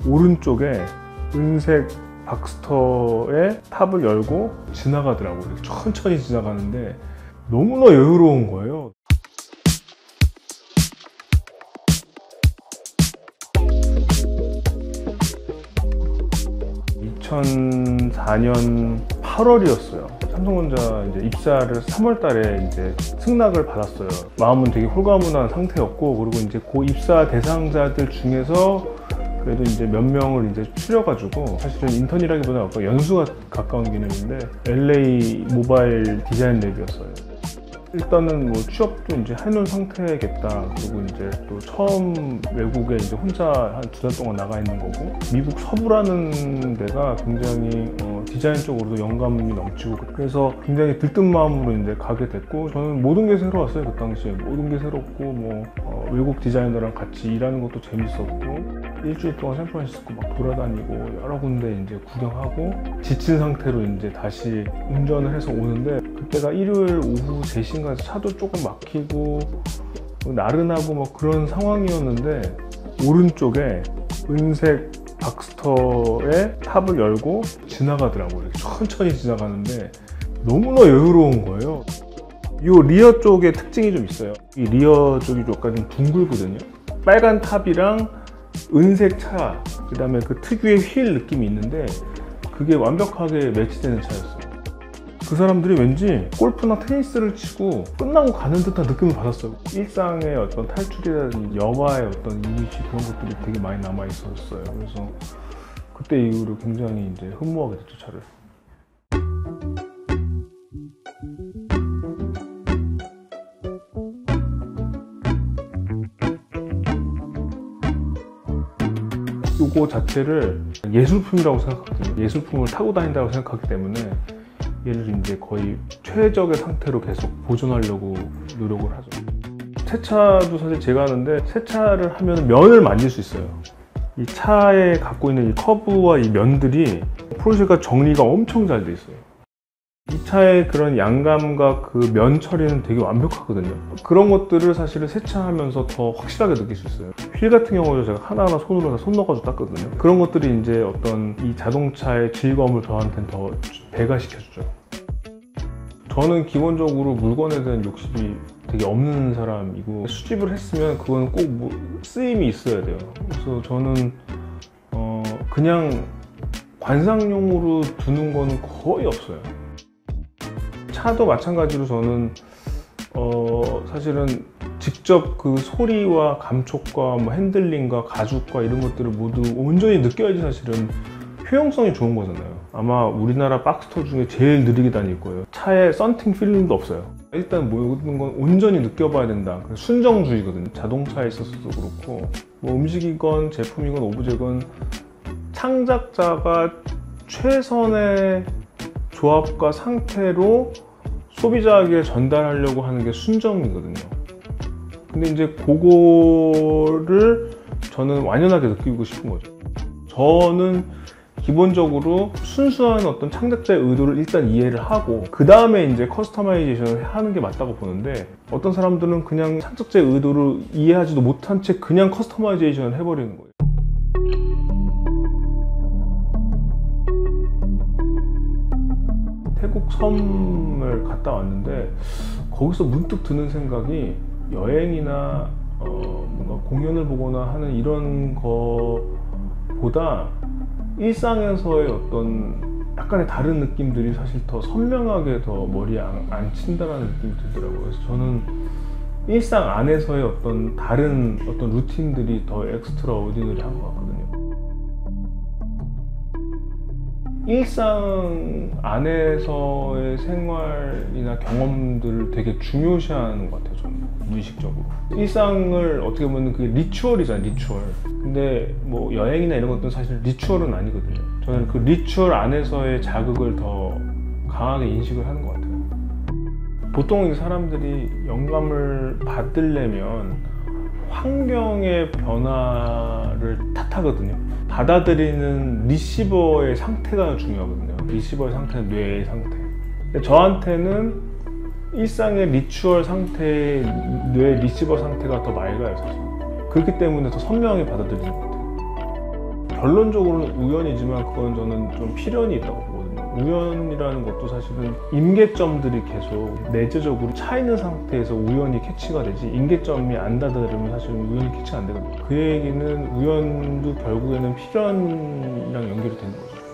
오른쪽에 은색 박스터의 탑을 열고 지나가더라고요. 천천히 지나가는데 너무나 여유로운 거예요. (2004년 8월이었어요) 삼성전자 이제 입사를 3월 달에 이제 승낙을 받았어요. 마음은 되게 홀가분한 상태였고, 그리고 이제 그 입사 대상자들 중에서 그래도 이제 몇 명을 이제 추려가지고, 사실은 인턴이라기보다는 아까 연수가 가까운 개념인데 LA 모바일 디자인 랩이었어요. 일단은 뭐 취업도 이제 해놓은 상태겠다. 그리고 이제 또 처음 외국에 이제 혼자 한 2달 동안 나가 있는 거고, 미국 서부라는 데가 굉장히 디자인 쪽으로도 영감이 넘치고, 그래서 굉장히 들뜬 마음으로 이제 가게 됐고, 저는 모든 게 새로웠어요. 그 당시에 모든 게 새롭고, 뭐 외국 디자이너랑 같이 일하는 것도 재밌었고, 일주일 동안 샌프란시스코 막 돌아다니고 여러 군데 이제 구경하고, 지친 상태로 이제 다시 운전을 해서 오는데, 그때가 일요일 오후 3시인가 차도 조금 막히고 나른하고 뭐 그런 상황이었는데, 오른쪽에 은색 박스터의 탑을 열고 지나가더라고요. 이렇게 천천히 지나가는데 너무나 여유로운 거예요. 이 리어 쪽에 특징이 좀 있어요. 이 리어 쪽이 약간 좀 둥글거든요. 빨간 탑이랑 은색 차, 그 다음에 그 특유의 휠 느낌이 있는데, 그게 완벽하게 매치되는 차였어요. 그 사람들이 왠지 골프나 테니스를 치고 끝나고 가는 듯한 느낌을 받았어요. 일상의 어떤 탈출이라든지 여가의 어떤 이미지, 그런 것들이 되게 많이 남아 있었어요. 그래서 그때 이후로 굉장히 이제 흠모하게 됐죠, 차를. 이거 자체를 예술품이라고 생각하거든요. 예술품을 타고 다닌다고 생각하기 때문에 얘를 이제 거의 최적의 상태로 계속 보존하려고 노력을 하죠. 세차도 사실 제가 하는데, 세차를 하면 면을 만질 수 있어요. 이 차에 갖고 있는 이 커브와 이 면들이 포르쉐가 정리가 엄청 잘 돼 있어요. 이 차의 그런 양감과 그 면 처리는 되게 완벽하거든요. 그런 것들을 사실은 세차하면서 더 확실하게 느낄 수 있어요. 휠 같은 경우도 제가 하나하나 손으로 손 넣어가지고 닦거든요. 그런 것들이 이제 어떤 이 자동차의 즐거움을 저한테는 더 배가시켜주죠. 저는 기본적으로 물건에 대한 욕심이 되게 없는 사람이고, 수집을 했으면 그건 꼭 뭐 쓰임이 있어야 돼요. 그래서 저는 그냥 관상용으로 두는 거는 거의 없어요. 차도 마찬가지로 저는 사실은 직접 그 소리와 감촉과 뭐 핸들링과 가죽과 이런 것들을 모두 온전히 느껴야지 사실은 효용성이 좋은 거잖아요. 아마 우리나라 박스터 중에 제일 느리게 다닐 거예요. 차에 썬팅 필름도 없어요. 일단 모든 건 온전히 느껴봐야 된다. 순정주의거든요. 자동차에 있어서도 그렇고, 뭐 음식이건 제품이건 오브제건 창작자가 최선의 조합과 상태로 소비자에게 전달하려고 하는 게 순정이거든요. 근데 이제 그거를 저는 완연하게 느끼고 싶은 거죠. 저는 기본적으로 순수한 어떤 창작자의 의도를 일단 이해를 하고, 그 다음에 이제 커스터마이제이션을 하는 게 맞다고 보는데, 어떤 사람들은 그냥 창작자의 의도를 이해하지도 못한 채 그냥 커스터마이제이션을 해버리는 거예요. 태국 섬을 갔다 왔는데, 거기서 문득 드는 생각이, 여행이나 뭔가 공연을 보거나 하는 이런 거보다 일상에서의 어떤 약간의 다른 느낌들이 사실 더 선명하게 더 머리에 안 친다는 느낌이 들더라고요. 그래서 저는 일상 안에서의 어떤 다른 어떤 루틴들이 더 엑스트라 오디너리한 것 같거든요. 일상 안에서의 생활이나 경험들을 되게 중요시하는 것 같아요, 저는. 무의식적으로. 일상을 어떻게 보면 그게 리추얼이잖아요, 리추얼. 근데 뭐 여행이나 이런 것들은 사실 리추얼은 아니거든요. 저는 그 리추얼 안에서의 자극을 더 강하게 인식을 하는 것 같아요. 보통 사람들이 영감을 받으려면 환경의 변화를 탓하거든요. 받아들이는 리시버의 상태가 중요하거든요. 리시버의 상태는 뇌의 상태. 근데 저한테는 일상의 리추얼 상태의 뇌 리시버 상태가 더 맑아요, 사실. 그렇기 때문에 더 선명하게 받아들이는 것 같아요. 결론적으로는 우연이지만 그건 저는 좀 필연이 있다고 보거든요. 우연이라는 것도 사실은 임계점들이 계속 내재적으로 차 있는 상태에서 우연히 캐치가 되지, 임계점이 안 닿으면 사실은 우연히 캐치가 안 되거든요. 그 얘기는 우연도 결국에는 필연이랑 연결이 되는 거죠.